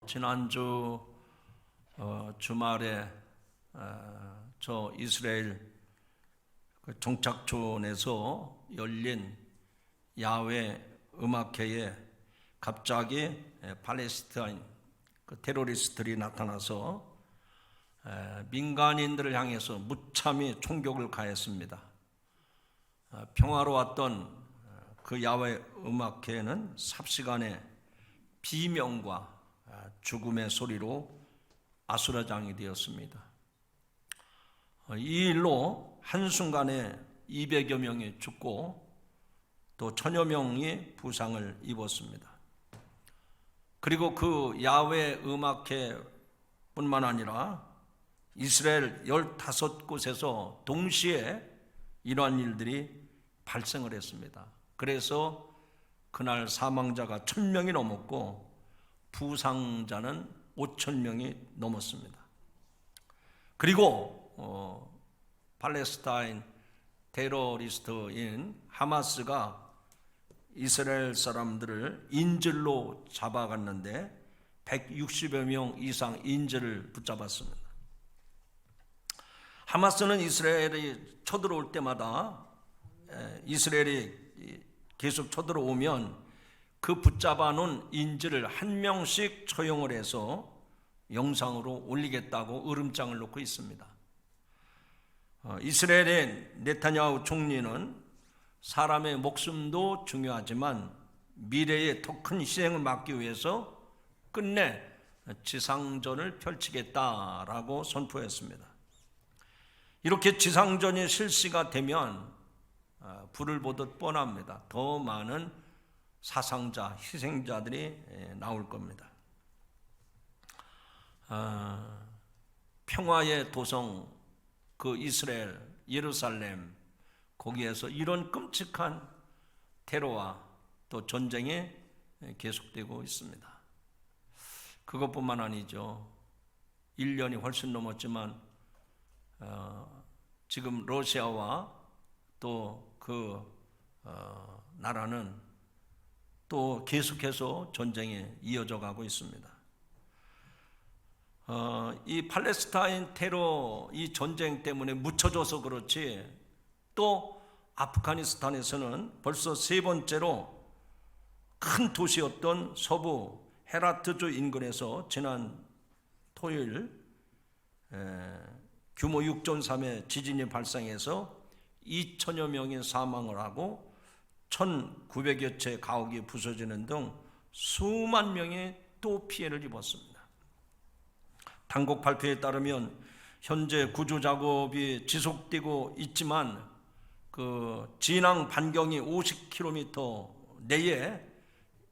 지난주 주말에 저 이스라엘 종착촌에서 열린 야외 음악회에 갑자기 팔레스타인 테러리스트들이 나타나서 민간인들을 향해서 무참히 총격을 가했습니다. 평화로웠던 그 야외 음악회는 삽시간에 비명과 죽음의 소리로 아수라장이 되었습니다. 이 일로 한순간에 200여 명이 죽고 또 1000여 명이 부상을 입었습니다. 그리고 그 야외 음악회 뿐만 아니라 이스라엘 15곳에서 동시에 이러한 일들이 발생을 했습니다. 그래서 그날 사망자가 1000명이 넘었고 부상자는 5000명이 넘었습니다. 그리고 팔레스타인 테러리스트인 하마스가 이스라엘 사람들을 인질로 잡아갔는데 160여 명 이상 인질을 붙잡았습니다. 하마스는 이스라엘이 쳐들어올 때마다 이스라엘이 계속 쳐들어오면 그 붙잡아 놓은 인질을 한 명씩 처형을 해서 영상으로 올리겠다고 으름장을 놓고 있습니다. 이스라엘의 네타냐후 총리는 사람의 목숨도 중요하지만 미래에 더 큰 희생을 막기 위해서 끝내 지상전을 펼치겠다라고 선포했습니다. 이렇게 지상전이 실시가 되면 불을 보듯 뻔합니다. 더 많은 사상자, 희생자들이 나올 겁니다. 평화의 도성 그 이스라엘, 예루살렘 거기에서 이런 끔찍한 테러와 또 전쟁이 계속되고 있습니다. 그것뿐만 아니죠. 1년이 훨씬 넘었지만 지금 러시아와 또 그 나라는 또 계속해서 전쟁이 이어져 가고 있습니다. 이 팔레스타인 테러 이 전쟁 때문에 묻혀져서 그렇지 또 아프가니스탄에서는 벌써 세 번째로 큰 도시였던 서부 헤라트주 인근에서 지난 토요일 규모 6.3의 지진이 발생해서 2000여 명이 사망을 하고 1900여 채 가옥이 부서지는 등 수만 명이 또 피해를 입었습니다. 당국 발표에 따르면 현재 구조 작업이 지속되고 있지만 그 진앙 반경이 50km 내에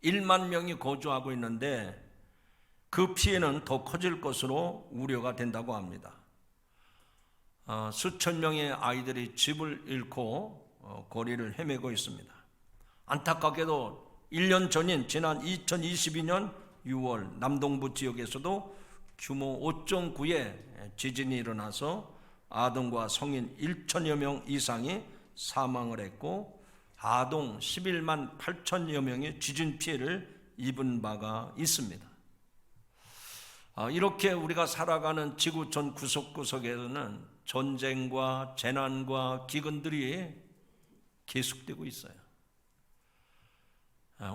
1만 명이 거주하고 있는데 그 피해는 더 커질 것으로 우려가 된다고 합니다. 수천 명의 아이들이 집을 잃고 거리를 헤매고 있습니다. 안타깝게도 1년 전인 지난 2022년 6월 남동부 지역에서도 규모 5.9의 지진이 일어나서 아동과 성인 1000여 명 이상이 사망을 했고 아동 11만 8천여 명의 지진 피해를 입은 바가 있습니다. 이렇게 우리가 살아가는 지구 전 구석구석에는 전쟁과 재난과 기근들이 계속되고 있어요.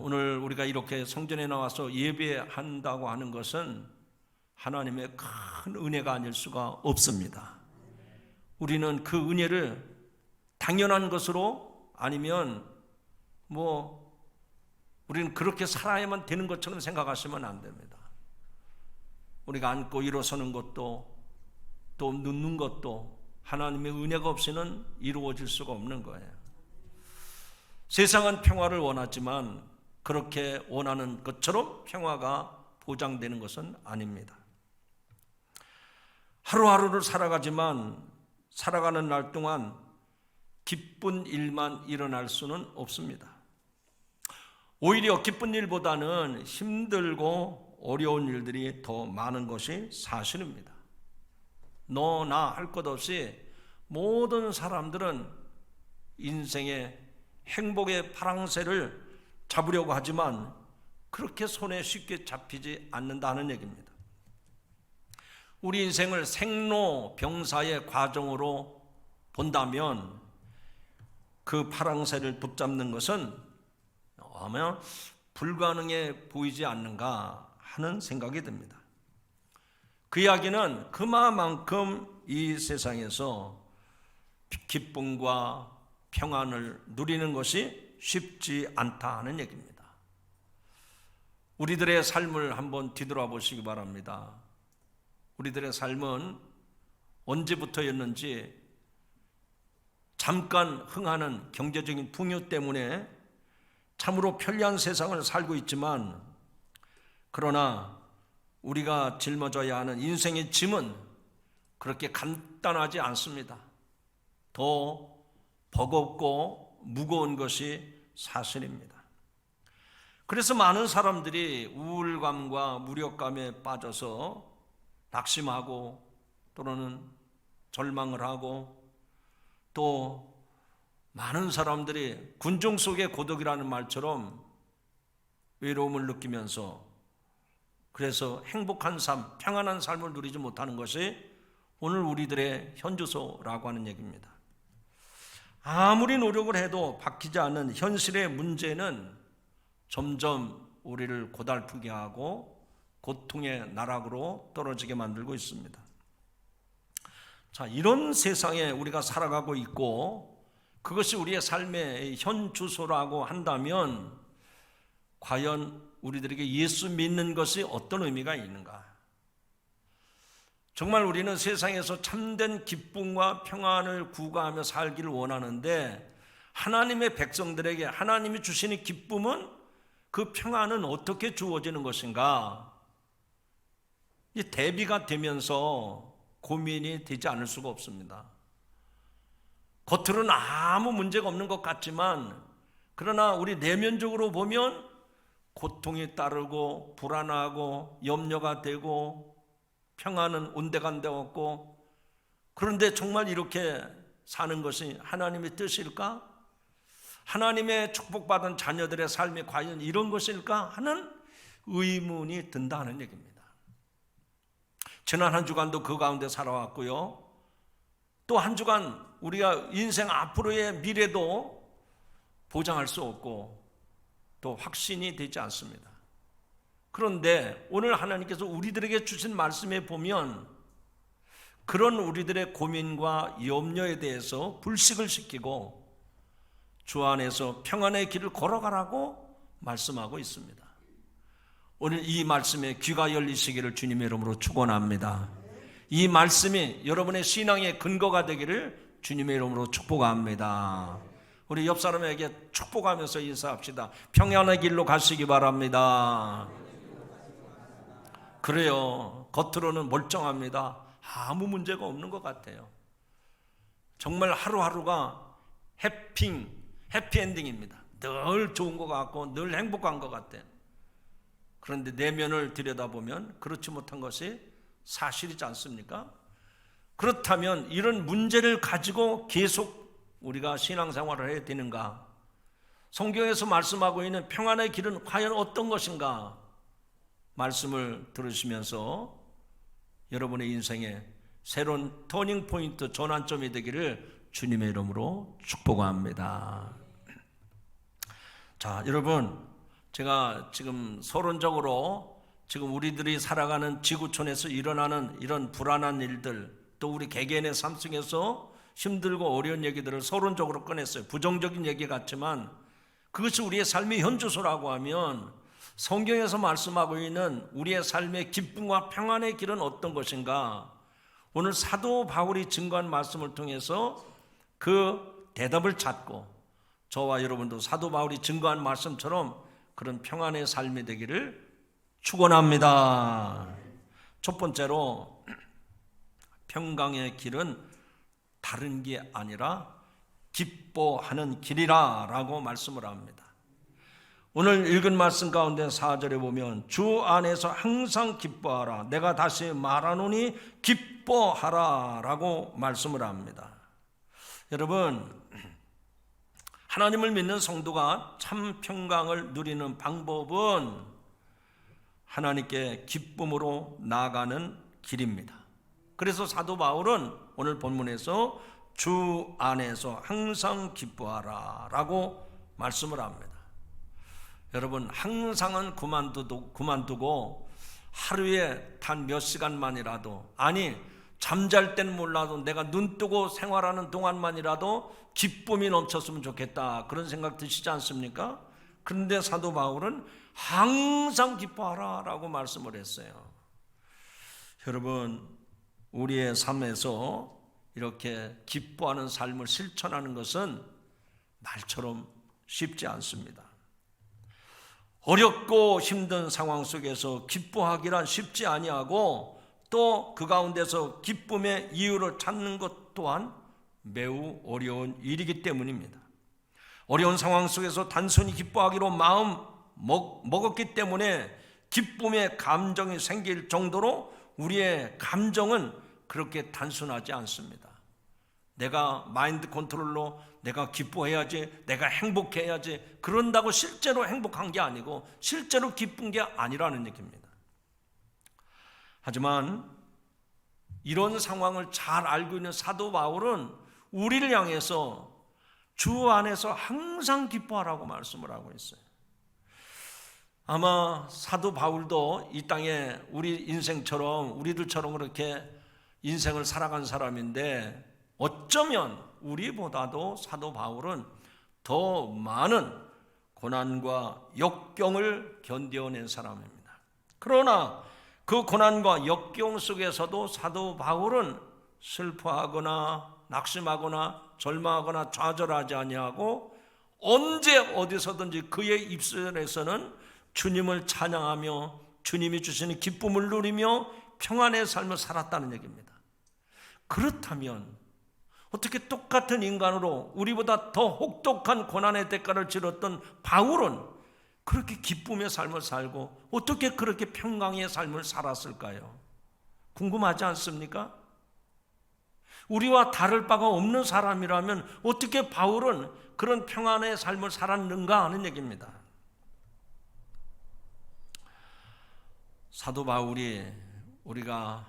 오늘 우리가 이렇게 성전에 나와서 예배한다고 하는 것은 하나님의 큰 은혜가 아닐 수가 없습니다. 우리는 그 은혜를 당연한 것으로 아니면 우리는 그렇게 살아야만 되는 것처럼 생각하시면 안 됩니다. 우리가 앉고 일어서는 것도 또 눕는 것도 하나님의 은혜가 없이는 이루어질 수가 없는 거예요. 세상은 평화를 원하지만 그렇게 원하는 것처럼 평화가 보장되는 것은 아닙니다. 하루하루를 살아가지만 살아가는 날 동안 기쁜 일만 일어날 수는 없습니다. 오히려 기쁜 일보다는 힘들고 어려운 일들이 더 많은 것이 사실입니다. 너, 나 할 것 없이 모든 사람들은 인생의 행복의 파랑새를 잡으려고 하지만 그렇게 손에 쉽게 잡히지 않는다는 얘기입니다. 우리 인생을 생로병사의 과정으로 본다면 그 파랑새를 붙잡는 것은 아마 불가능해 보이지 않는가 하는 생각이 듭니다. 그 이야기는 그만큼 이 세상에서 기쁨과 평안을 누리는 것이 쉽지 않다 하는 얘기입니다. 우리들의 삶을 한번 뒤돌아보시기 바랍니다. 우리들의 삶은 언제부터였는지 잠깐 흥하는 경제적인 풍요 때문에 참으로 편리한 세상을 살고 있지만, 그러나 우리가 짊어져야 하는 인생의 짐은 그렇게 간단하지 않습니다. 더 버겁고 무거운 것이 사실입니다. 그래서 많은 사람들이 우울감과 무력감에 빠져서 낙심하고 또는 절망을 하고, 또 많은 사람들이 군중 속의 고독이라는 말처럼 외로움을 느끼면서 그래서 행복한 삶, 평안한 삶을 누리지 못하는 것이 오늘 우리들의 현주소라고 하는 얘기입니다. 아무리 노력을 해도 바뀌지 않는 현실의 문제는 점점 우리를 고달프게 하고 고통의 나락으로 떨어지게 만들고 있습니다. 자, 이런 세상에 우리가 살아가고 있고 그것이 우리의 삶의 현주소라고 한다면 과연 우리들에게 예수 믿는 것이 어떤 의미가 있는가? 정말 우리는 세상에서 참된 기쁨과 평안을 구가하며 살기를 원하는데, 하나님의 백성들에게 하나님이 주시는 기쁨은, 그 평안은 어떻게 주어지는 것인가? 이 대비가 되면서 고민이 되지 않을 수가 없습니다. 겉으로는 아무 문제가 없는 것 같지만, 그러나 우리 내면적으로 보면 고통이 따르고 불안하고 염려가 되고 평안은 온데간데 없고, 그런데 정말 이렇게 사는 것이 하나님의 뜻일까? 하나님의 축복받은 자녀들의 삶이 과연 이런 것일까 하는 의문이 든다는 얘기입니다. 지난 한 주간도 그 가운데 살아왔고요, 또 한 주간 우리가 인생 앞으로의 미래도 보장할 수 없고 또 확신이 되지 않습니다. 그런데 오늘 하나님께서 우리들에게 주신 말씀에 보면 그런 우리들의 고민과 염려에 대해서 불식을 시키고 주 안에서 평안의 길을 걸어가라고 말씀하고 있습니다. 오늘 이 말씀에 귀가 열리시기를 주님의 이름으로 축원합니다. 이 말씀이 여러분의 신앙의 근거가 되기를 주님의 이름으로 축복합니다. 우리 옆 사람에게 축복하면서 인사합시다. 평안의 길로 가시기 바랍니다. 그래요. 겉으로는 멀쩡합니다. 아무 문제가 없는 것 같아요. 정말 하루하루가 해피엔딩입니다. 늘 좋은 것 같고 늘 행복한 것 같아요. 그런데 내면을 들여다보면 그렇지 못한 것이 사실이지 않습니까? 그렇다면 이런 문제를 가지고 계속 우리가 신앙생활을 해야 되는가? 성경에서 말씀하고 있는 평안의 길은 과연 어떤 것인가? 말씀을 들으시면서 여러분의 인생에 새로운 터닝포인트, 전환점이 되기를 주님의 이름으로 축복합니다. 자, 여러분, 제가 지금 서론적으로 지금 우리들이 살아가는 지구촌에서 일어나는 이런 불안한 일들, 또 우리 개개인의 삶 속에서 힘들고 어려운 얘기들을 서론적으로 꺼냈어요. 부정적인 얘기 같지만 그것이 우리의 삶의 현주소라고 하면 성경에서 말씀하고 있는 우리의 삶의 기쁨과 평안의 길은 어떤 것인가? 오늘 사도 바울이 증거한 말씀을 통해서 그 대답을 찾고 저와 여러분도 사도 바울이 증거한 말씀처럼 그런 평안의 삶이 되기를 축원합니다. 첫 번째로 평강의 길은 다른 게 아니라 기뻐하는 길이라 라고 말씀을 합니다. 오늘 읽은 말씀 가운데 4절에 보면 주 안에서 항상 기뻐하라, 내가 다시 말하노니 기뻐하라 라고 말씀을 합니다. 여러분, 하나님을 믿는 성도가 참 평강을 누리는 방법은 하나님께 기쁨으로 나아가는 길입니다. 그래서 사도 바울은 오늘 본문에서 주 안에서 항상 기뻐하라 라고 말씀을 합니다. 여러분, 항상은 그만두고 하루에 단 몇 시간만이라도, 아니 잠잘 땐 몰라도 내가 눈 뜨고 생활하는 동안만이라도 기쁨이 넘쳤으면 좋겠다, 그런 생각 드시지 않습니까? 그런데 사도 바울은 항상 기뻐하라 라고 말씀을 했어요. 여러분, 우리의 삶에서 이렇게 기뻐하는 삶을 실천하는 것은 말처럼 쉽지 않습니다. 어렵고 힘든 상황 속에서 기뻐하기란 쉽지 아니하고, 또 그 가운데서 기쁨의 이유를 찾는 것 또한 매우 어려운 일이기 때문입니다. 어려운 상황 속에서 단순히 기뻐하기로 마음 먹었기 때문에 기쁨의 감정이 생길 정도로 우리의 감정은 그렇게 단순하지 않습니다. 내가 마인드 컨트롤로 내가 기뻐해야지, 내가 행복해야지, 그런다고 실제로 행복한 게 아니고 실제로 기쁜 게 아니라는 얘기입니다. 하지만 이런 상황을 잘 알고 있는 사도 바울은 우리를 향해서 주 안에서 항상 기뻐하라고 말씀을 하고 있어요. 아마 사도 바울도 이 땅에 우리들처럼 그렇게 인생을 살아간 사람인데, 어쩌면 우리보다도 사도 바울은 더 많은 고난과 역경을 견뎌낸 사람입니다. 그러나 그 고난과 역경 속에서도 사도 바울은 슬퍼하거나 낙심하거나 절망하거나 좌절하지 아니하고, 언제 어디서든지 그의 입술에서는 주님을 찬양하며 주님이 주시는 기쁨을 누리며 평안의 삶을 살았다는 얘기입니다. 그렇다면 어떻게 똑같은 인간으로 우리보다 더 혹독한 고난의 대가를 치렀던 바울은 그렇게 기쁨의 삶을 살고 어떻게 그렇게 평강의 삶을 살았을까요? 궁금하지 않습니까? 우리와 다를 바가 없는 사람이라면 어떻게 바울은 그런 평안의 삶을 살았는가 하는 얘기입니다. 사도 바울이 우리가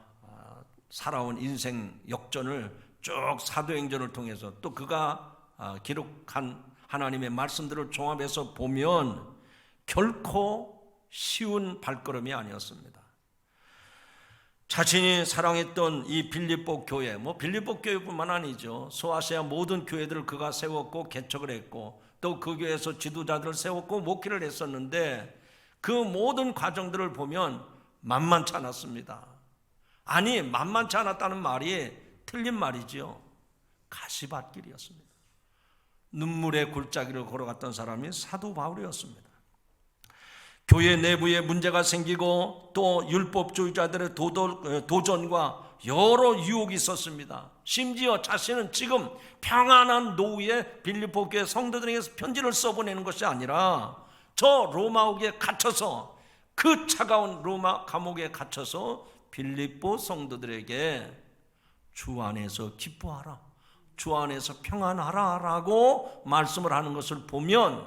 살아온 인생 역전을 쭉 사도행전을 통해서 또 그가 기록한 하나님의 말씀들을 종합해서 보면 결코 쉬운 발걸음이 아니었습니다. 자신이 사랑했던 이 빌립보 교회, 빌립보 교회뿐만 아니죠, 소아시아 모든 교회들을 그가 세웠고 개척을 했고, 또 그 교회에서 지도자들을 세웠고 목회를 했었는데, 그 모든 과정들을 보면 만만치 않았습니다. 아니, 만만치 않았다는 말이 틀린 말이죠. 가시밭길이었습니다. 눈물의 골짜기를 걸어갔던 사람이 사도 바울이었습니다. 교회 내부에 문제가 생기고 또 율법주의자들의 도전과 여러 유혹이 있었습니다. 심지어 자신은 지금 평안한 노후에 빌립보 교회 성도들에게 편지를 써보내는 것이 아니라 저 로마옥에 갇혀서, 그 차가운 로마 감옥에 갇혀서 빌립보 성도들에게 주 안에서 기뻐하라, 주 안에서 평안하라 라고 말씀을 하는 것을 보면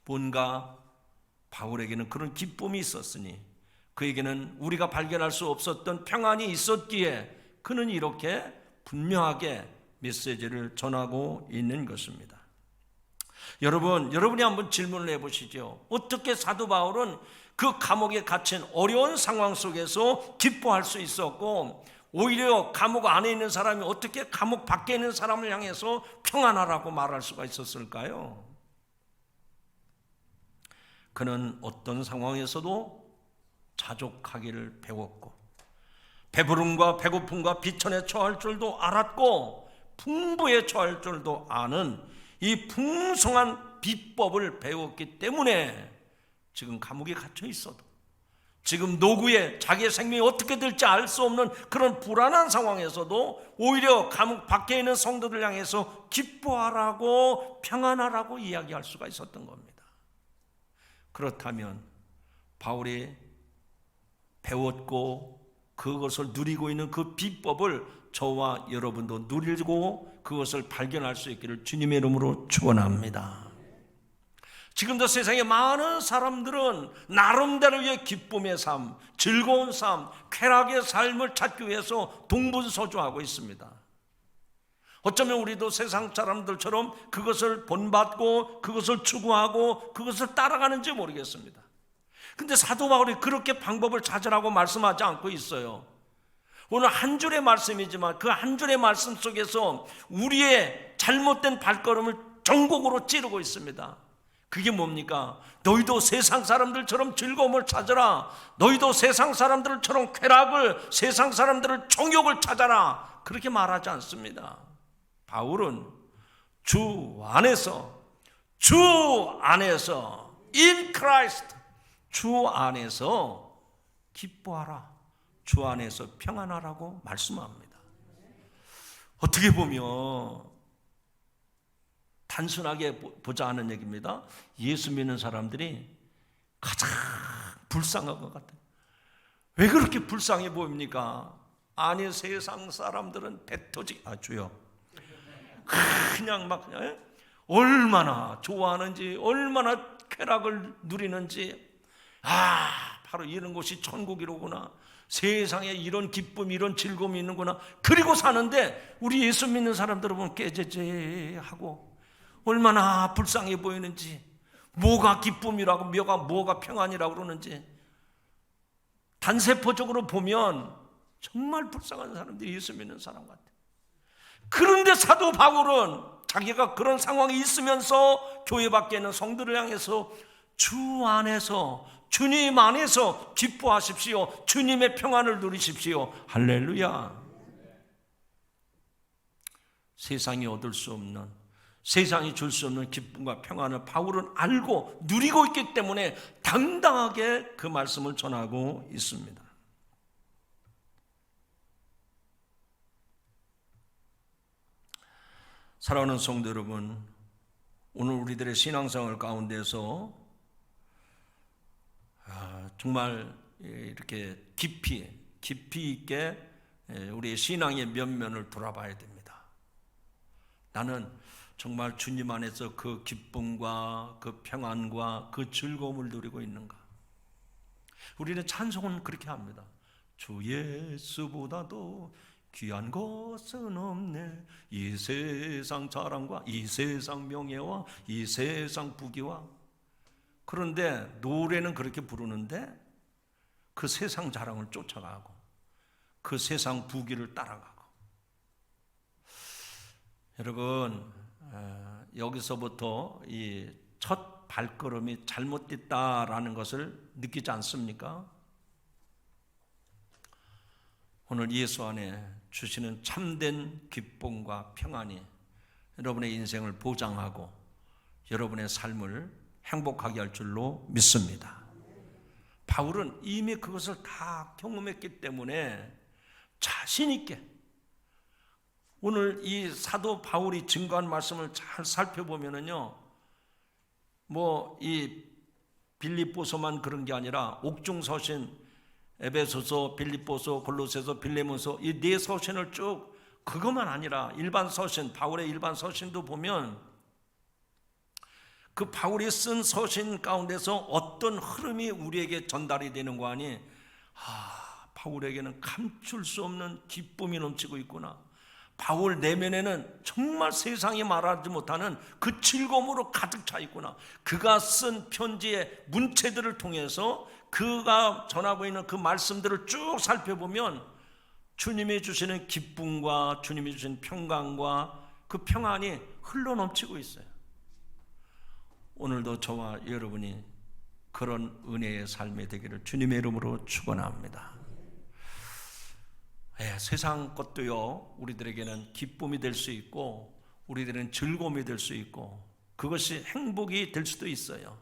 뭔가 바울에게는 그런 기쁨이 있었으니, 그에게는 우리가 발견할 수 없었던 평안이 있었기에 그는 이렇게 분명하게 메시지를 전하고 있는 것입니다. 여러분이 한번 질문을 해보시죠. 어떻게 사도 바울은 그 감옥에 갇힌 어려운 상황 속에서 기뻐할 수 있었고, 오히려 감옥 안에 있는 사람이 어떻게 감옥 밖에 있는 사람을 향해서 평안하라고 말할 수가 있었을까요? 그는 어떤 상황에서도 자족하기를 배웠고, 배부름과 배고픔과 비천에 처할 줄도 알았고, 풍부에 처할 줄도 아는 이 풍성한 비법을 배웠기 때문에 지금 감옥에 갇혀 있어도, 지금 노구에 자기의 생명이 어떻게 될지 알 수 없는 그런 불안한 상황에서도 오히려 감옥 밖에 있는 성도들 향해서 기뻐하라고 평안하라고 이야기할 수가 있었던 겁니다. 그렇다면 바울이 배웠고 그것을 누리고 있는 그 비법을 저와 여러분도 누리고 그것을 발견할 수 있기를 주님의 이름으로 축원합니다. 지금도 세상에 많은 사람들은 나름대로의 기쁨의 삶, 즐거운 삶, 쾌락의 삶을 찾기 위해서 동분서주하고 있습니다. 어쩌면 우리도 세상 사람들처럼 그것을 본받고 그것을 추구하고 그것을 따라가는지 모르겠습니다. 근데 사도 바울이 그렇게 방법을 찾으라고 말씀하지 않고 있어요. 오늘 한 줄의 말씀이지만 그 한 줄의 말씀 속에서 우리의 잘못된 발걸음을 전곡으로 찌르고 있습니다. 그게 뭡니까? 너희도 세상 사람들처럼 즐거움을 찾아라. 너희도 세상 사람들처럼 쾌락을, 세상 사람들을 정욕을 찾아라. 그렇게 말하지 않습니다. 바울은 주 안에서 in Christ, 주 안에서 기뻐하라, 주 안에서 평안하라고 말씀합니다. 어떻게 보면 단순하게 보자 하는 얘기입니다. 예수 믿는 사람들이 가장 불쌍한 것 같아요. 왜 그렇게 불쌍해 보입니까? 아니, 세상 사람들은 배 터지게, 주여, 그냥 막 얼마나 좋아하는지, 얼마나 쾌락을 누리는지, 바로 이런 곳이 천국이로구나, 세상에 이런 기쁨, 이런 즐거움이 있는구나. 그리고 사는데 우리 예수 믿는 사람들은 보면 깨재재하고 얼마나 불쌍해 보이는지, 뭐가 기쁨이라고, 뭐가 평안이라고 그러는지, 단세포적으로 보면 정말 불쌍한 사람들이 예수 믿는 사람 같아요. 그런데 사도 바울은 자기가 그런 상황이 있으면서 교회 밖에 있는 성들을 향해서 주 안에서, 주님 안에서 기뻐하십시오, 주님의 평안을 누리십시오, 할렐루야. 세상이 얻을 수 없는, 세상이 줄 수 없는 기쁨과 평안을 바울은 알고 누리고 있기 때문에 당당하게 그 말씀을 전하고 있습니다. 사랑하는 성도 여러분, 오늘 우리들의 신앙생활 가운데서 정말 이렇게 깊이 있게 우리의 신앙의 면면을 돌아봐야 됩니다. 나는 정말 주님 안에서 그 기쁨과 그 평안과 그 즐거움을 누리고 있는가? 우리는 찬송은 그렇게 합니다. 주 예수보다도 귀한 것은 없네, 이 세상 자랑과 이 세상 명예와 이 세상 부귀와. 그런데 노래는 그렇게 부르는데 그 세상 자랑을 쫓아가고 그 세상 부귀를 따라가고. 여러분, 여기서부터 이 첫 발걸음이 잘못됐다라는 것을 느끼지 않습니까? 오늘 예수 안에 주시는 참된 기쁨과 평안이 여러분의 인생을 보장하고 여러분의 삶을 행복하게 할 줄로 믿습니다. 바울은 이미 그것을 다 경험했기 때문에 자신 있게, 오늘 이 사도 바울이 증거한 말씀을 잘 살펴보면은요, 이 빌립보서만 그런 게 아니라 옥중 서신, 에베소서, 빌립보서, 골로새서, 빌레몬서, 이 네 서신을 쭉, 그것만 아니라 일반 서신, 바울의 일반 서신도 보면 그 바울이 쓴 서신 가운데서 어떤 흐름이 우리에게 전달이 되는 거 아니? 바울에게는 감출 수 없는 기쁨이 넘치고 있구나. 바울 내면에는 정말 세상이 말하지 못하는 그 즐거움으로 가득 차 있구나. 그가 쓴 편지의 문체들을 통해서 그가 전하고 있는 그 말씀들을 쭉 살펴보면 주님이 주시는 기쁨과 주님이 주시는 평강과 그 평안이 흘러넘치고 있어요. 오늘도 저와 여러분이 그런 은혜의 삶이 되기를 주님의 이름으로 축원합니다. 세상 것도요, 우리들에게는 기쁨이 될 수 있고 우리들은 즐거움이 될 수 있고 그것이 행복이 될 수도 있어요.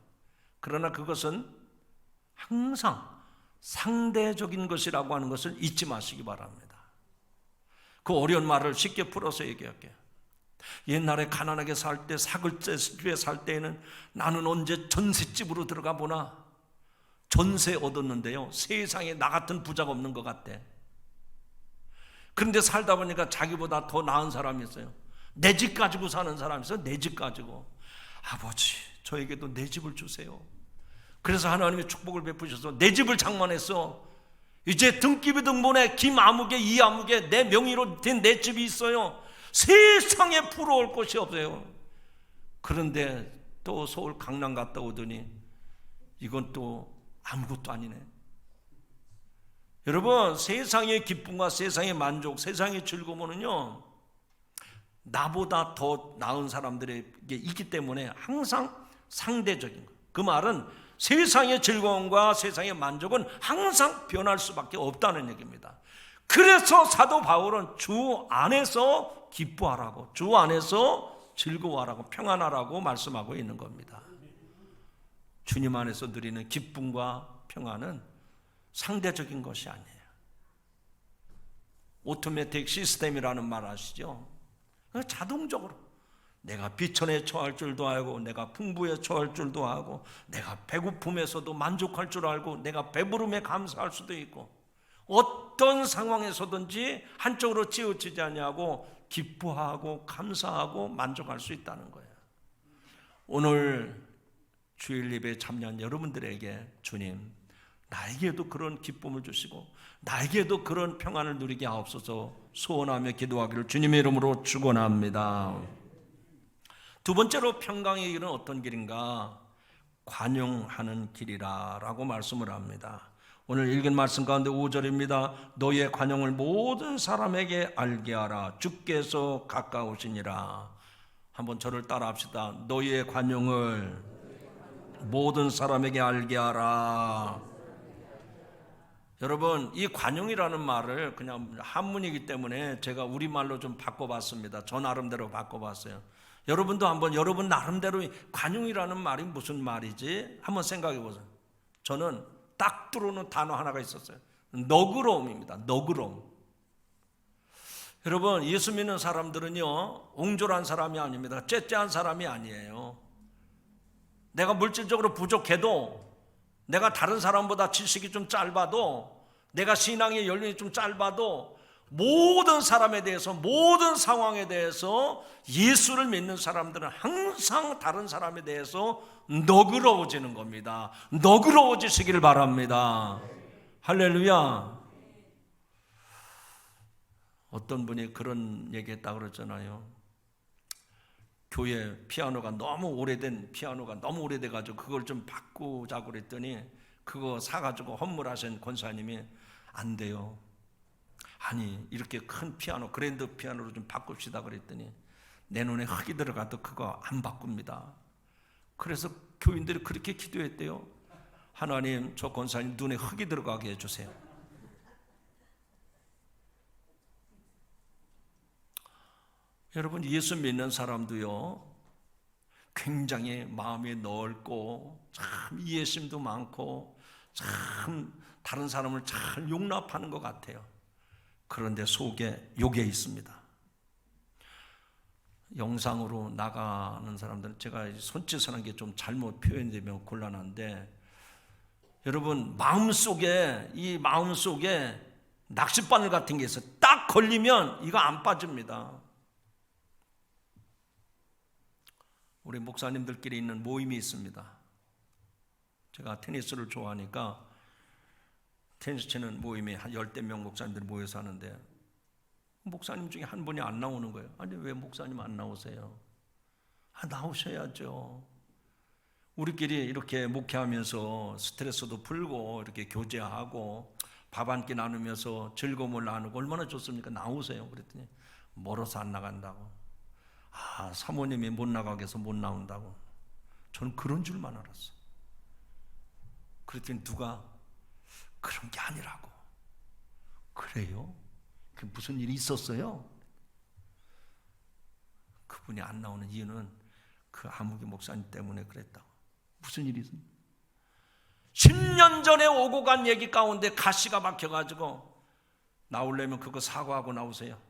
그러나 그것은 항상 상대적인 것이라고 하는 것을 잊지 마시기 바랍니다. 그 어려운 말을 쉽게 풀어서 얘기할게요. 옛날에 가난하게 살 때, 사글집에 살 때에는 나는 언제 전셋집으로 들어가 보나, 전세 얻었는데요, 세상에 나 같은 부자가 없는 것 같대. 그런데 살다 보니까 자기보다 더 나은 사람이 있어요. 내 집 가지고 사는 사람이 있어요. 내 집 가지고. 아버지, 저에게도 내 집을 주세요. 그래서 하나님의 축복을 베푸셔서 내 집을 장만했어. 이제 등기부 등본에 김아무개 이아무개 내 명의로 된 내 집이 있어요. 세상에 부러울 곳이 없어요. 그런데 또 서울 강남 갔다 오더니 이건 또 아무것도 아니네. 여러분, 세상의 기쁨과 세상의 만족, 세상의 즐거움은요, 나보다 더 나은 사람들에게 있기 때문에 항상 상대적인 거예요. 그 말은 세상의 즐거움과 세상의 만족은 항상 변할 수밖에 없다는 얘기입니다. 그래서 사도 바울은 주 안에서 기뻐하라고, 주 안에서 즐거워하라고, 평안하라고 말씀하고 있는 겁니다. 주님 안에서 누리는 기쁨과 평안은 상대적인 것이 아니에요. 오토매틱 시스템이라는 말 아시죠? 자동적으로 내가 비천에 처할 줄도 알고, 내가 풍부에 처할 줄도 알고, 내가 배고픔에서도 만족할 줄 알고, 내가 배부름에 감사할 수도 있고, 어떤 상황에서든지 한쪽으로 치우치지 않냐고 기뻐하고 감사하고 만족할 수 있다는 거예요. 오늘 주일 예배에 참여한 여러분들에게 주님, 나에게도 그런 기쁨을 주시고 나에게도 그런 평안을 누리게 하옵소서 소원하며 기도하기를 주님의 이름으로 축원합니다. 두 번째로 평강의 길은 어떤 길인가? 관용하는 길이라고 말씀을 합니다. 오늘 읽은 말씀 가운데 5절입니다. 너의 관용을 모든 사람에게 알게 하라. 주께서 가까우시니라. 한번 저를 따라 합시다. 너의 관용을 모든 사람에게 알게 하라. 여러분, 이 관용이라는 말을 그냥 한문이기 때문에 제가 우리말로 좀 바꿔봤습니다. 저 나름대로 바꿔봤어요. 여러분도 한번 여러분 나름대로 관용이라는 말이 무슨 말이지? 한번 생각해 보세요. 저는 딱 들어오는 단어 하나가 있었어요. 너그러움입니다. 너그러움. 여러분, 예수 믿는 사람들은요, 옹졸한 사람이 아닙니다. 째째한 사람이 아니에요. 내가 물질적으로 부족해도, 내가 다른 사람보다 지식이 좀 짧아도, 내가 신앙의 연륜이 좀 짧아도 모든 사람에 대해서, 모든 상황에 대해서 예수를 믿는 사람들은 항상 다른 사람에 대해서 너그러워지는 겁니다. 너그러워지시기를 바랍니다. 할렐루야. 어떤 분이 그런 얘기했다고 그랬잖아요. 교회 피아노가 너무 오래된 피아노가 너무 오래돼가지고 그걸 좀 바꾸자고 그랬더니 그거 사가지고 헌물하신 권사님이 안 돼요. 아니, 이렇게 큰 피아노, 그랜드 피아노로 좀 바꿉시다 그랬더니 내 눈에 흙이 들어가도 그거 안 바꿉니다. 그래서 교인들이 그렇게 기도했대요. 하나님, 저 권사님 눈에 흙이 들어가게 해주세요. 여러분, 예수 믿는 사람도요, 굉장히 마음이 넓고 참 이해심도 많고 참 다른 사람을 잘 용납하는 것 같아요. 그런데 속에 욕에 있습니다. 영상으로 나가는 사람들은 제가 손짓을 하는 게 좀 잘못 표현되면 곤란한데, 여러분, 마음속에, 이 마음속에 낚싯바늘 같은 게 있어요. 딱 걸리면 이거 안 빠집니다. 우리 목사님들끼리 있는 모임이 있습니다. 제가 테니스를 좋아하니까 테니스 치는 모임에 한 10대 명 목사님들이 모여서 하는데, 목사님 중에 한 분이 안 나오는 거예요. 아니, 왜 목사님 안 나오세요? 나오셔야죠. 우리끼리 이렇게 목회하면서 스트레스도 풀고 이렇게 교제하고 밥 한 끼 나누면서 즐거움을 나누고 얼마나 좋습니까? 나오세요. 그랬더니 멀어서 안 나간다고. 사모님이 못 나가게 해서 못 나온다고. 저는 그런 줄만 알았어. 그랬더니 누가 그런 게 아니라고. 그래요? 그 무슨 일이 있었어요? 그분이 안 나오는 이유는 그 아무개 목사님 때문에 그랬다고. 무슨 일이 있었나? 10년 전에 오고 간 얘기 가운데 가시가 막혀가지고 나오려면 그거 사과하고 나오세요.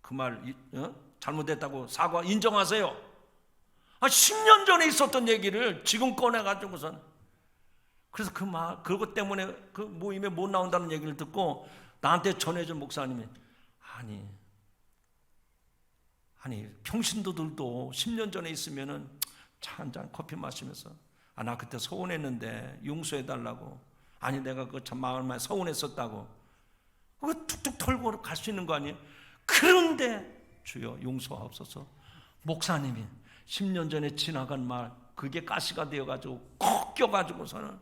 그 말 잘못됐다고 사과 인정하세요. 10년 전에 있었던 얘기를 지금 꺼내가지고선, 그래서 그것 때문에 그 모임에 못 나온다는 얘기를 듣고 나한테 전해준 목사님이, 아니 평신도들도 10년 전에 있으면은 차 한잔 커피 마시면서 나 그때 서운했는데 용서해달라고. 아니 내가 그 참 마음에 서운했었다고. 그거 툭툭 털고 갈 수 있는 거 아니에요? 그런데 주여 용서하옵소서. 목사님이 10년 전에 지나간 말 그게 가시가 되어가지고 콕 껴가지고서는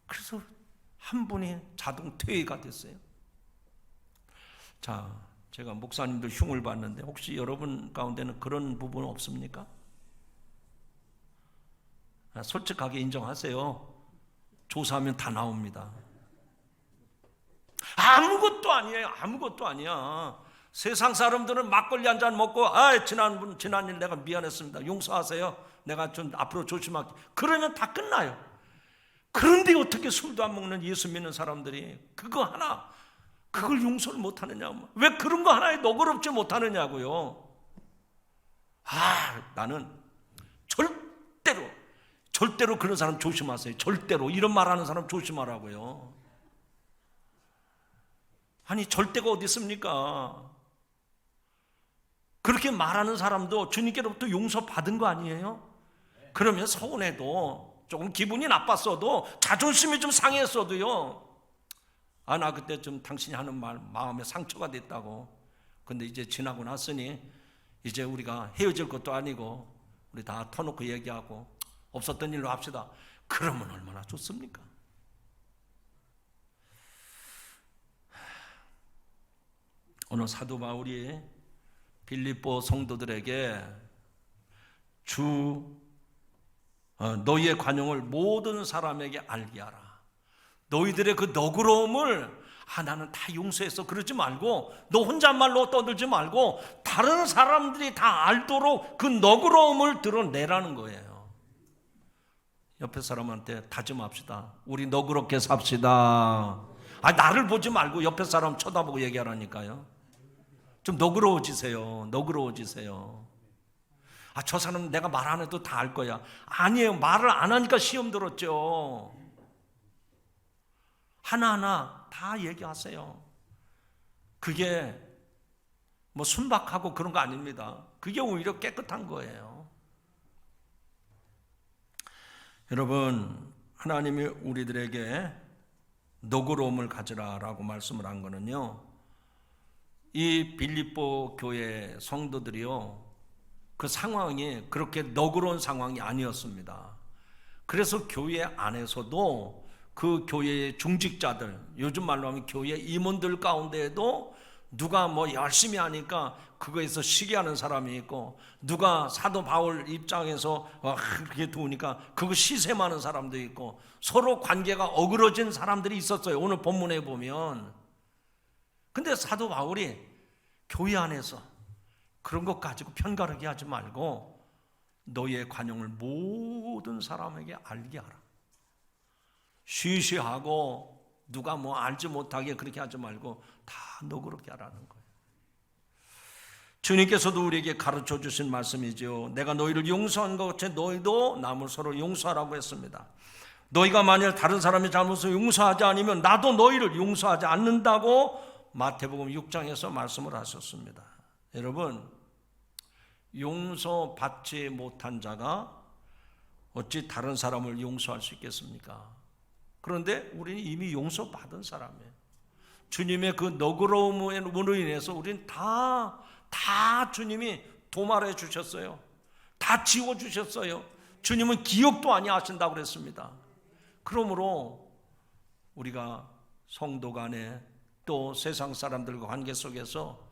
그래서 한 분이 자동 퇴위가 됐어요. 자, 제가 목사님들 흉을 봤는데 혹시 여러분 가운데는 그런 부분 없습니까? 솔직하게 인정하세요. 조사하면 다 나옵니다. 아무것도 아니에요. 아무것도 아니야. 세상 사람들은 막걸리 한 잔 먹고 지난 일 내가 미안했습니다. 용서하세요. 내가 좀 앞으로 조심할게. 그러면 다 끝나요. 그런데 어떻게 술도 안 먹는 예수 믿는 사람들이 그거 하나 그걸 용서를 못하느냐? 왜 그런 거 하나에 너그럽지 못하느냐고요. 나는 절대로 그런 사람 조심하세요. 절대로 이런 말하는 사람 조심하라고요. 아니 절대가 어디 있습니까? 그렇게 말하는 사람도 주님께로부터 용서받은 거 아니에요? 그러면 서운해도 조금 기분이 나빴어도 자존심이 좀 상했어도요, 나 그때 좀 당신이 하는 말 마음에 상처가 됐다고. 근데 이제 지나고 났으니 이제 우리가 헤어질 것도 아니고 우리 다 터놓고 얘기하고 없었던 일로 합시다. 그러면 얼마나 좋습니까? 오늘 사도 바울이 빌립보 성도들에게 너희의 관용을 모든 사람에게 알게 하라. 너희들의 그 너그러움을 나는 다 용서했어 그러지 말고, 너 혼잣말로 떠들지 말고 다른 사람들이 다 알도록 그 너그러움을 드러내라는 거예요. 옆에 사람한테 다짐합시다. 우리 너그럽게 삽시다. 나를 보지 말고 옆에 사람 쳐다보고 얘기하라니까요. 좀 너그러워지세요. 너그러워지세요. 저 사람은 내가 말 안 해도 다 알 거야. 아니에요. 말을 안 하니까 시험 들었죠. 하나하나 다 얘기하세요. 그게 뭐 순박하고 그런 거 아닙니다. 그게 오히려 깨끗한 거예요. 여러분, 하나님이 우리들에게 너그러움을 가지라라고 말씀을 한 거는요, 이 빌립보 교회 성도들이요, 그 상황이 그렇게 너그러운 상황이 아니었습니다. 그래서 교회 안에서도 그 교회의 중직자들, 요즘 말로 하면 교회 임원들 가운데에도 누가 뭐 열심히 하니까 그거에서 시기하는 사람이 있고, 누가 사도 바울 입장에서 그렇게 도우니까 그거 시샘하는 사람도 있고, 서로 관계가 어그러진 사람들이 있었어요. 오늘 본문에 보면. 근데 사도 바울이 교회 안에서 그런 것 가지고 편가르게 하지 말고 너희의 관용을 모든 사람에게 알게 하라. 쉬쉬하고 누가 뭐 알지 못하게 그렇게 하지 말고 다 너그럽게 하라는 거예요. 주님께서도 우리에게 가르쳐 주신 말씀이죠. 내가 너희를 용서한 것 같이 너희도 남을 서로 용서하라고 했습니다. 너희가 만일 다른 사람의 잘못을 용서하지 않으면 나도 너희를 용서하지 않는다고 마태복음 6장에서 말씀을 하셨습니다. 여러분, 용서받지 못한 자가 어찌 다른 사람을 용서할 수 있겠습니까? 그런데 우리는 이미 용서받은 사람이에요. 주님의 그 너그러움으로 인해서 우리는 다 주님이 도말해 주셨어요. 다 지워 주셨어요. 주님은 기억도 아니 하신다고 그랬습니다. 그러므로 우리가 성도 간에 또 세상 사람들과 관계 속에서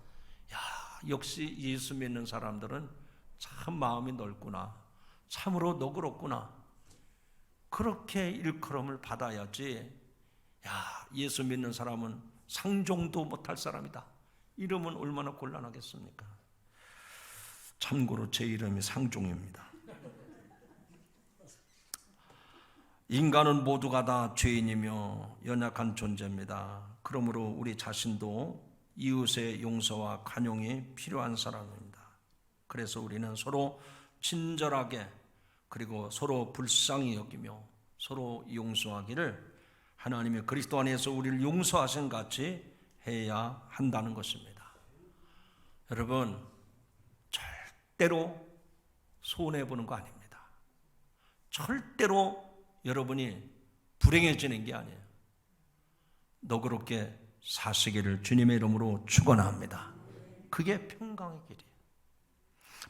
역시 예수 믿는 사람들은 참 마음이 넓구나, 참으로 너그럽구나, 그렇게 일컬음을 받아야지, 예수 믿는 사람은 상종도 못할 사람이다, 이러면 얼마나 곤란하겠습니까? 참고로 제 이름이 상종입니다. 인간은 모두가 다 죄인이며 연약한 존재입니다. 그러므로 우리 자신도 이웃의 용서와 관용이 필요한 사람입니다. 그래서 우리는 서로 친절하게, 그리고 서로 불쌍히 여기며 서로 용서하기를 하나님의 그리스도 안에서 우리를 용서하신 같이 해야 한다는 것입니다. 여러분, 절대로 손해보는 거 아닙니다. 절대로 여러분이 불행해지는 게 아니에요. 너그럽게 사시기를 주님의 이름으로 축원합니다. 그게 평강의 길이에요.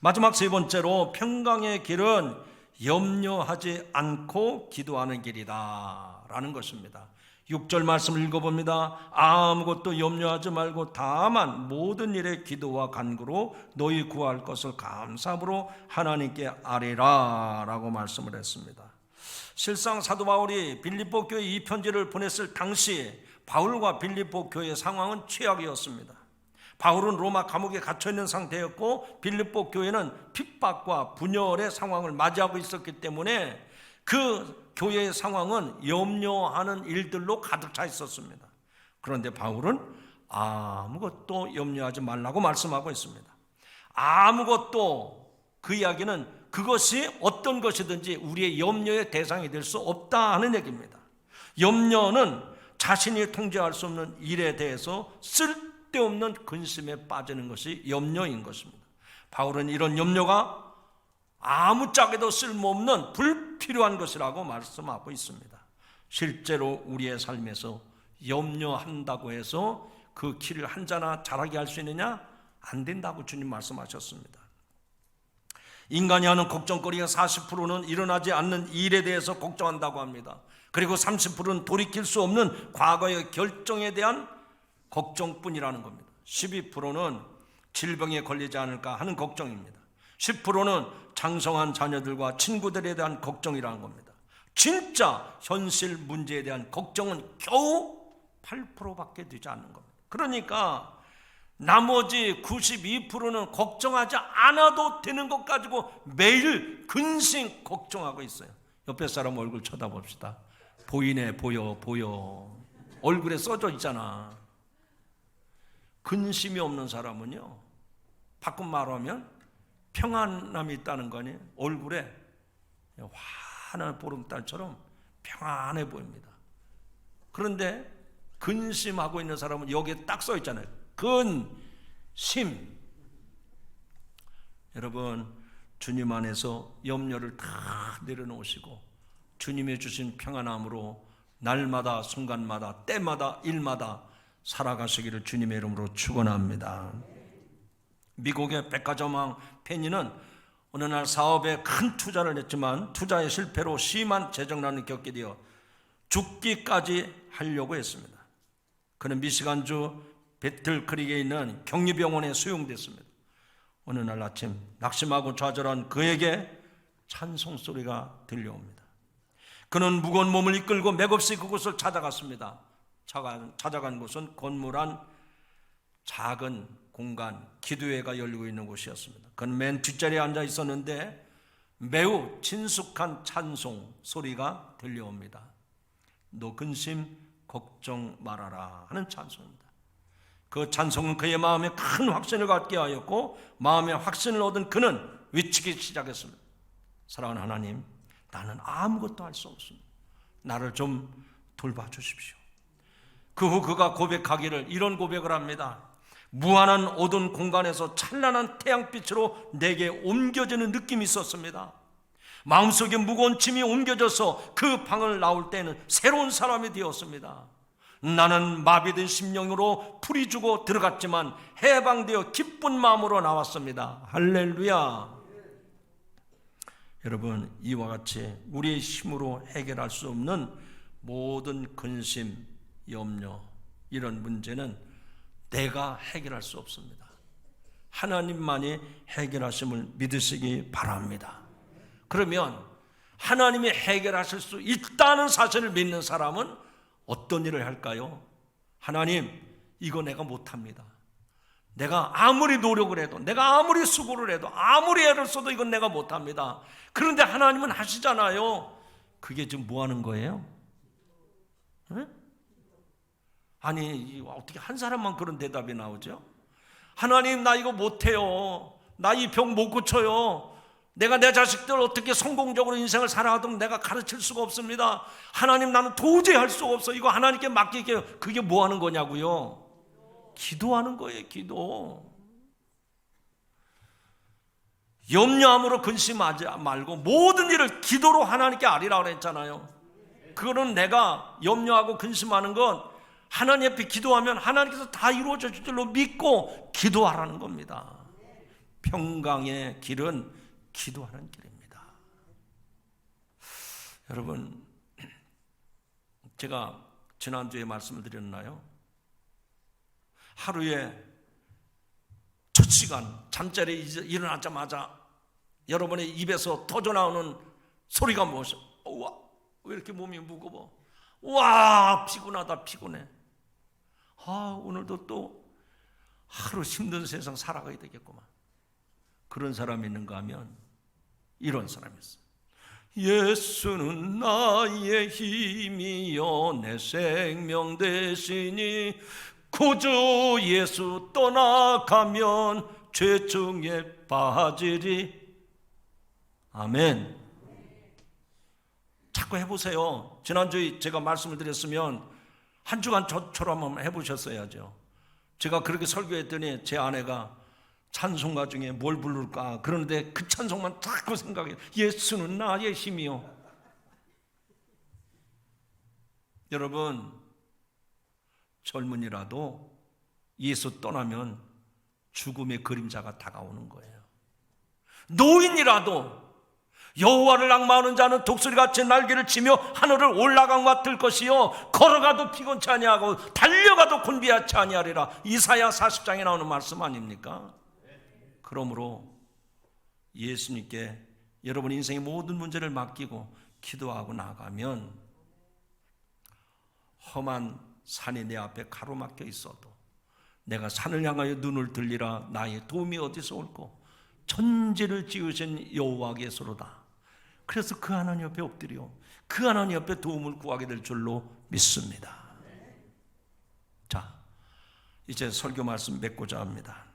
마지막 세 번째로 평강의 길은 염려하지 않고 기도하는 길이다 라는 것입니다. 6절 말씀을 읽어봅니다. 아무것도 염려하지 말고 다만 모든 일에 기도와 간구로 너희 구할 것을 감사함으로 하나님께 아뢰라 라고 말씀을 했습니다. 실상 사도 바울이 빌립보 교회에 이 편지를 보냈을 당시 바울과 빌립보 교회의 상황은 최악이었습니다. 바울은 로마 감옥에 갇혀있는 상태였고 빌립보 교회는 핍박과 분열의 상황을 맞이하고 있었기 때문에 그 교회의 상황은 염려하는 일들로 가득 차 있었습니다. 그런데 바울은 아무것도 염려하지 말라고 말씀하고 있습니다. 아무것도, 그 이야기는 그것이 어떤 것이든지 우리의 염려의 대상이 될 수 없다 하는 얘기입니다. 염려는 자신이 통제할 수 없는 일에 대해서 쓸데없는 근심에 빠지는 것이 염려인 것입니다. 바울은 이런 염려가 아무짝에도 쓸모없는 불필요한 것이라고 말씀하고 있습니다. 실제로 우리의 삶에서 염려한다고 해서 그 길을 한자나 잘하게 할 수 있느냐? 안 된다고 주님 말씀하셨습니다. 인간이 하는 걱정거리가 40%는 일어나지 않는 일에 대해서 걱정한다고 합니다. 그리고 30%는 돌이킬 수 없는 과거의 결정에 대한 걱정뿐이라는 겁니다. 12%는 질병에 걸리지 않을까 하는 걱정입니다. 10%는 장성한 자녀들과 친구들에 대한 걱정이라는 겁니다. 진짜 현실 문제에 대한 걱정은 겨우 8%밖에 되지 않는 겁니다. 그러니까 나머지 92%는 걱정하지 않아도 되는 것 가지고 매일 근심 걱정하고 있어요. 옆에 사람 얼굴 쳐다봅시다. 보이네, 보여. 얼굴에 써져 있잖아. 근심이 없는 사람은요, 바꾼 말하면 평안함이 있다는 거니 얼굴에 환한 보름달처럼 평안해 보입니다. 그런데 근심하고 있는 사람은 여기에 딱 써 있잖아요. 근심. 여러분, 주님 안에서 염려를 다 내려놓으시고 주님이 주신 평안함으로 날마다 순간마다 때마다 일마다 살아가시기를 주님의 이름으로 축원합니다. 미국의 백화점왕 페니는 어느 날 사업에 큰 투자를 했지만 투자의 실패로 심한 재정난을 겪게 되어 죽기까지 하려고 했습니다. 그는 미시간주 배틀크릭에 있는 격리병원에 수용됐습니다. 어느 날 아침 낙심하고 좌절한 그에게 찬송 소리가 들려옵니다. 그는 무거운 몸을 이끌고 맥없이 그곳을 찾아갔습니다. 찾아간 곳은 건물 안 작은 공간, 기도회가 열리고 있는 곳이었습니다. 그는 맨 뒷자리에 앉아 있었는데 매우 친숙한 찬송 소리가 들려옵니다. 너 근심 걱정 말아라 하는 찬송입니다. 그 찬송은 그의 마음에 큰 확신을 갖게 하였고 마음의 확신을 얻은 그는 외치기 시작했습니다. 사랑하는 하나님, 나는 아무것도 할 수 없습니다. 나를 좀 돌봐주십시오. 그 후 그가 고백하기를 이런 고백을 합니다. 무한한 어두운 공간에서 찬란한 태양빛으로 내게 옮겨지는 느낌이 있었습니다. 마음속에 무거운 짐이 옮겨져서 그 방을 나올 때는 새로운 사람이 되었습니다. 나는 마비된 심령으로 풀이 주고 들어갔지만 해방되어 기쁜 마음으로 나왔습니다. 할렐루야. 여러분, 이와 같이 우리의 힘으로 해결할 수 없는 모든 근심, 염려, 이런 문제는 내가 해결할 수 없습니다. 하나님만이 해결하심을 믿으시기 바랍니다. 그러면 하나님이 해결하실 수 있다는 사실을 믿는 사람은 어떤 일을 할까요? 하나님, 이거 내가 못합니다. 내가 아무리 노력을 해도, 내가 아무리 수고를 해도, 아무리 애를 써도 이건 내가 못합니다. 그런데 하나님은 하시잖아요. 그게 지금 뭐 하는 거예요? 네? 아니, 어떻게 한 사람만 그런 대답이 나오죠? 하나님, 나 이거 못해요. 나 이 병 못 고쳐요. 내가 내 자식들 어떻게 성공적으로 인생을 살아가도록 내가 가르칠 수가 없습니다. 하나님, 나는 도저히 할 수가 없어. 이거 하나님께 맡길게요. 그게 뭐 하는 거냐고요? 기도하는 거예요, 기도. 염려함으로 근심하지 말고 모든 일을 기도로 하나님께 아뢰라 그랬잖아요. 그거는 내가 염려하고 근심하는 건 하나님 앞에 기도하면 하나님께서 다 이루어져 줄 줄로 믿고 기도하라는 겁니다. 평강의 길은 기도하는 길입니다. 여러분, 제가 지난주에 말씀을 드렸나요? 하루에 첫 시간 잠자리에 일어나자마자 여러분의 입에서 터져나오는 소리가 무엇이요? 와, 왜 이렇게 몸이 무거워? 와, 피곤하다, 피곤해. 오늘도 또 하루 힘든 세상 살아가야 되겠구만. 그런 사람이 있는가 하면 이런 사람이 있어요. 예수는 나의 힘이요 내 생명 되시니 구주 예수 떠나가면 죄중에 빠지리. 아멘. 자꾸 해보세요. 지난주에 제가 말씀을 드렸으면 한 주간 저처럼 한번 해보셨어야죠. 제가 그렇게 설교했더니 제 아내가 찬송가 중에 뭘 부를까 그러는데 그 찬송만 자꾸 생각해요. 예수는 나의 힘이요. 여러분, 젊은이라도 예수 떠나면 죽음의 그림자가 다가오는 거예요. 노인이라도 여호와를 앙망하는 자는 독수리같이 날개를 치며 하늘을 올라간과 뜰 것이요 걸어가도 피곤치 아니하고 달려가도 곤비하지 아니하리라. 이사야 40장에 나오는 말씀 아닙니까? 그러므로 예수님께 여러분 인생의 모든 문제를 맡기고 기도하고 나가면 험한 산이 내 앞에 가로막혀 있어도 내가 산을 향하여 눈을 들리라. 나의 도움이 어디서 올꼬? 천지를 지으신 여호와께서로다. 그래서 그 하나님 옆에 엎드려 그 하나님 옆에 도움을 구하게 될 줄로 믿습니다. 자, 이제 설교 말씀 맺고자 합니다.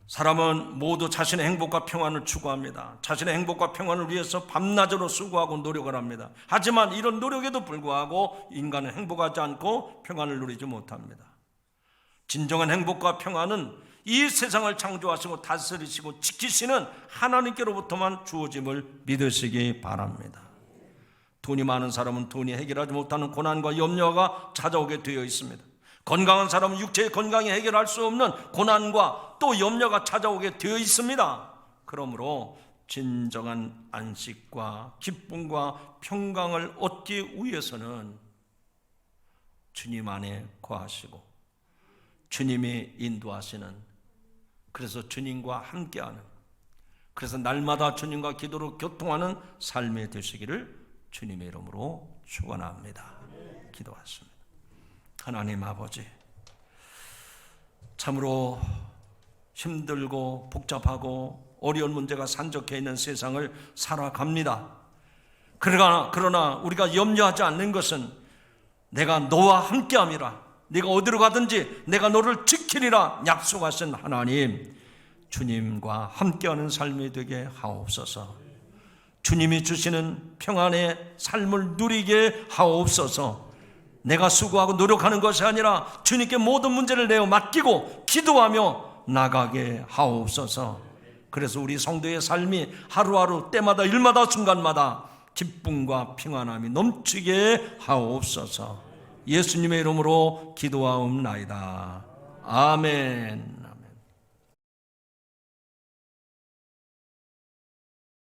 사람은 모두 자신의 행복과 평안을 추구합니다. 자신의 행복과 평안을 위해서 밤낮으로 수고하고 노력을 합니다. 하지만 이런 노력에도 불구하고 인간은 행복하지 않고 평안을 누리지 못합니다. 진정한 행복과 평안은 이 세상을 창조하시고 다스리시고 지키시는 하나님께로부터만 주어짐을 믿으시기 바랍니다. 돈이 많은 사람은 돈이 해결하지 못하는 고난과 염려가 찾아오게 되어 있습니다. 건강한 사람은 육체의 건강이 해결할 수 없는 고난과 또 염려가 찾아오게 되어 있습니다. 그러므로 진정한 안식과 기쁨과 평강을 얻기 위해서는 주님 안에 거하시고 주님이 인도하시는, 그래서 주님과 함께하는, 그래서 날마다 주님과 기도로 교통하는 삶이 되시기를 주님의 이름으로 축원합니다. 기도하십니다. 하나님 아버지, 참으로 힘들고 복잡하고 어려운 문제가 산적해 있는 세상을 살아갑니다. 그러나 우리가 염려하지 않는 것은 내가 너와 함께함이라, 네가 어디로 가든지 내가 너를 지키리라 약속하신 하나님, 주님과 함께하는 삶이 되게 하옵소서. 주님이 주시는 평안의 삶을 누리게 하옵소서. 내가 수고하고 노력하는 것이 아니라 주님께 모든 문제를 내어 맡기고 기도하며 나가게 하옵소서. 그래서 우리 성도의 삶이 하루하루 때마다 일마다 순간마다 기쁨과 평안함이 넘치게 하옵소서. 예수님의 이름으로 기도하옵나이다. 아멘.